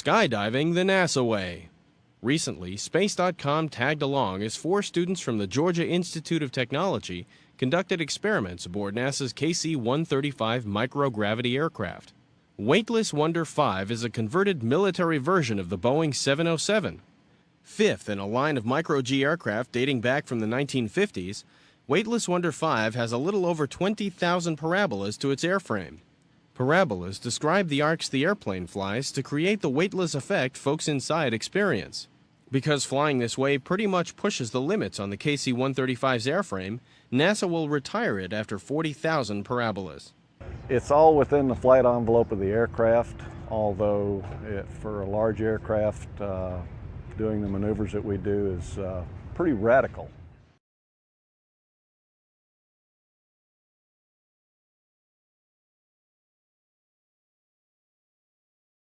Skydiving the NASA way. Recently, Space.com tagged along as 4 students from the Georgia Institute of Technology conducted experiments aboard NASA's KC-135 microgravity aircraft. Weightless Wonder 5 is a converted military version of the Boeing 707. Fifth in a line of micro-G aircraft dating back from the 1950s, Weightless Wonder 5 has a little over 20,000 parabolas to its airframe. Parabolas describe the arcs the airplane flies to create the weightless effect folks inside experience. Because flying this way pretty much pushes the limits on the KC-135's airframe, NASA will retire it after 40,000 parabolas. It's all within the flight envelope of the aircraft, although for a large aircraft, doing the maneuvers that we do is pretty radical.